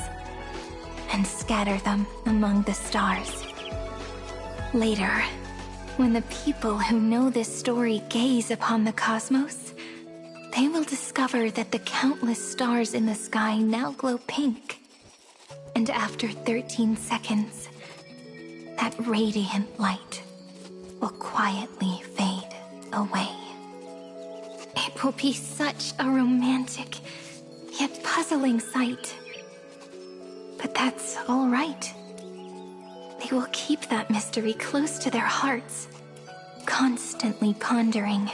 and scatter them among the stars. Later, when the people who know this story gaze upon the cosmos, they will discover that the countless stars in the sky now glow pink. And after 13 seconds, that radiant light will quietly fade away. It will be such a romantic, yet puzzling sight. But that's all right. They will keep that mystery close to their hearts, constantly pondering.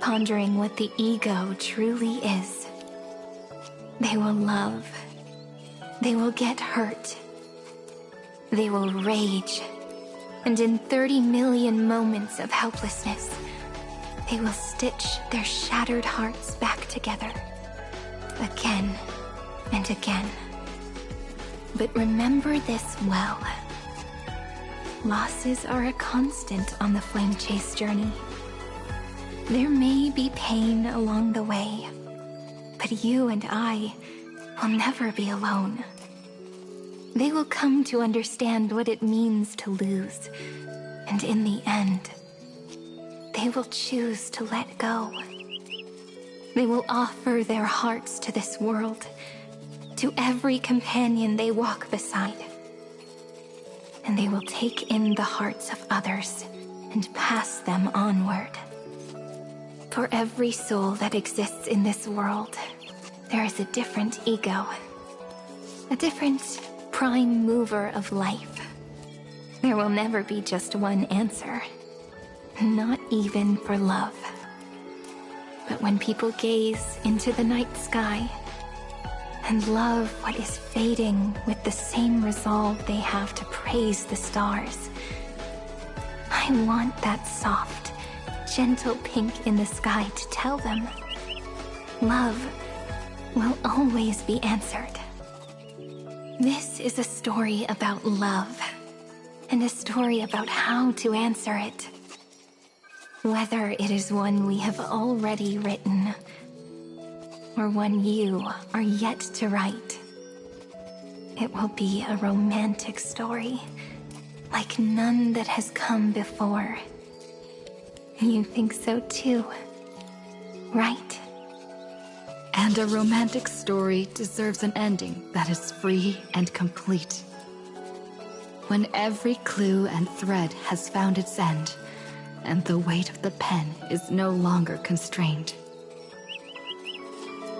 Pondering what the ego truly is. They will love. They will get hurt. They will rage. And in 30 million moments of helplessness, they will stitch their shattered hearts back together. Again and again. But remember this well. Losses are a constant on the Flame Chase journey. There may be pain along the way, but you and I will never be alone. They will come to understand what it means to lose, and in the end, they will choose to let go. They will offer their hearts to this world, to every companion they walk beside. And they will take in the hearts of others and pass them onward. For every soul that exists in this world, there is a different ego. A different prime mover of life. There will never be just one answer. Not even for love. But when people gaze into the night sky and love what is fading with the same resolve they have to praise the stars, I want that soft, gentle pink in the sky to tell them, love will always be answered. This is a story about love, and a story about how to answer it. Whether it is one we have already written, or one you are yet to write, it will be a romantic story, like none that has come before. You think so too, right? And a romantic story deserves an ending that is free and complete. When every clue and thread has found its end, and the weight of the pen is no longer constrained.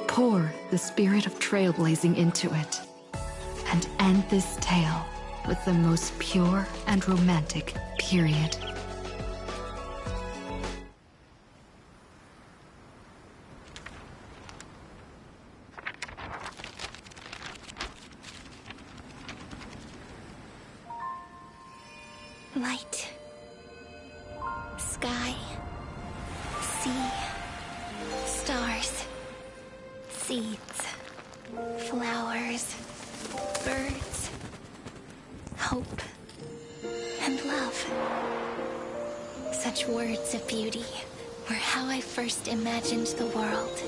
Pour the spirit of trailblazing into it, and end this tale with the most pure and romantic period. Light. Sky. Sea. Stars. Seeds. Flowers. Birds. Hope. And love. Such words of beauty were how I first imagined the world.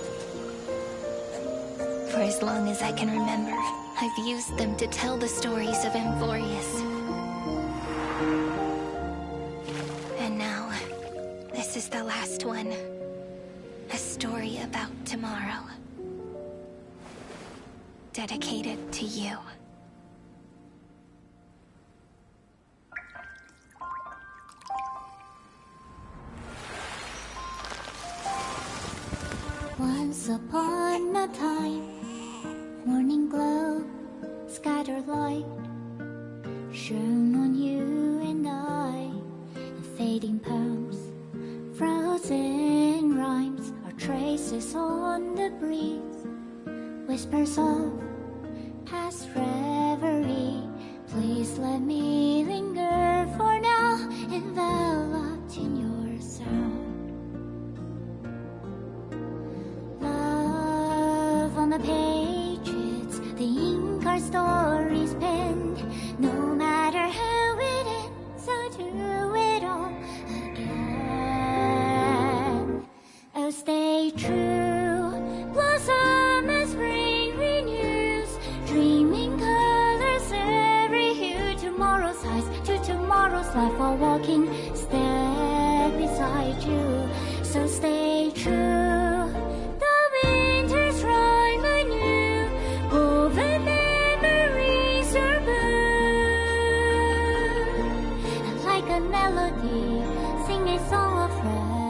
For as long as I can remember, I've used them to tell the stories of Amphorius. And now, this is the last one. A story about tomorrow. Dedicated to you. Once upon a time, morning glow, scattered light, shone on you and I, and fading poems, frozen rhymes, or traces on the breeze, whispers of past reverie. Please let me linger for now, enveloped in your sound. Love on the pages, the ink our stories penned. No matter how it ends, I'll do it all again. Oh, stay true, blossom as spring renews, dreaming colors every hue. Tomorrow's highs to tomorrow's life, while walking step beside you. So stay true. Sing a song of love.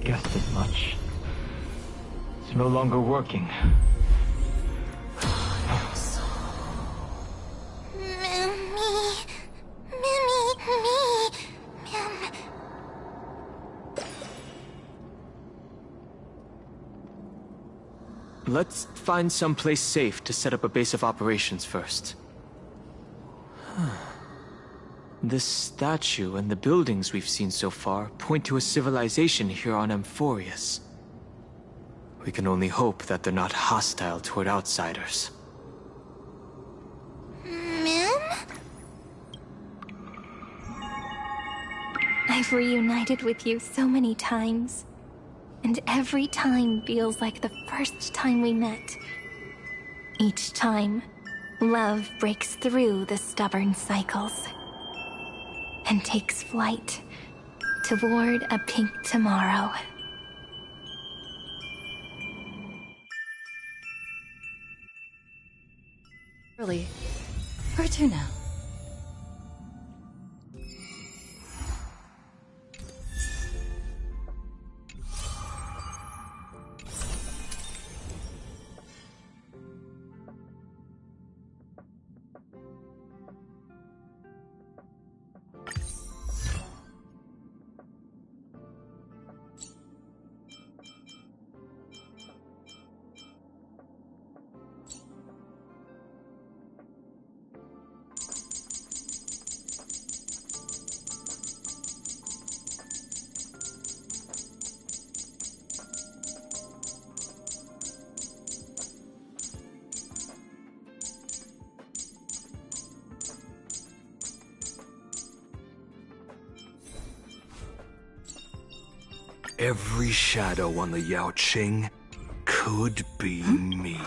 guessed as much. It's no longer working. Let's find someplace safe to set up a base of operations first. This statue and the buildings we've seen so far point to a civilization here on Amphorius. We can only hope that they're not hostile toward outsiders. Mim? I've reunited with you so many times. And every time feels like the first time we met. Each time, love breaks through the stubborn cycles and takes flight toward a pink tomorrow. Really? Where to now? Every shadow on the Yaoqing could be me.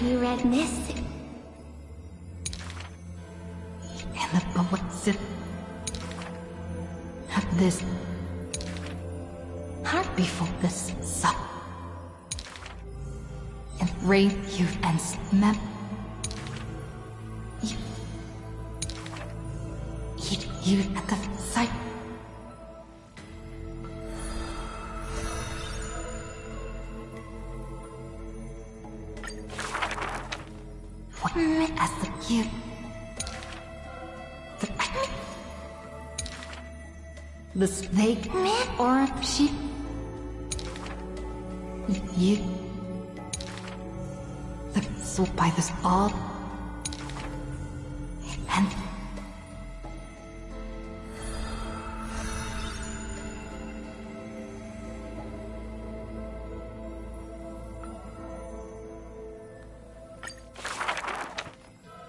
you read this? And the bullets at this heart before this suck. And rape you and smell. Eat you at the sight. What as the you? The snake or a sheep? You. The soul by this all. And.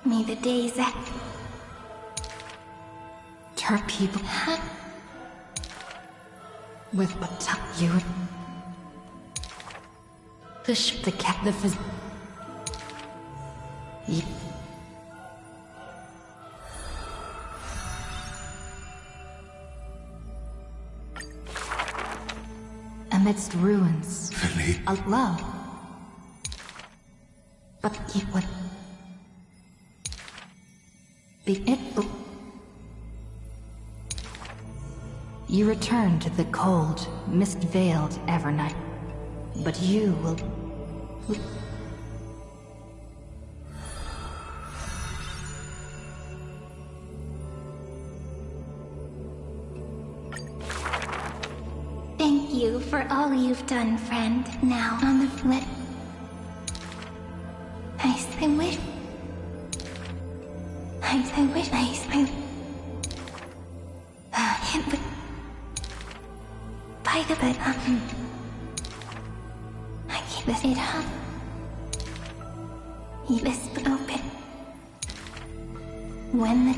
May the days that Your people. With what you. The ship, the captive is. You. Amidst ruins. A love. But you would. Be it. You return to the cold, mist-veiled Evernight. But you will. Thank you for all you've done, friend. Now, on the flip, I wish. I wish it would bite a bit. I keep it up. Keep this open. When the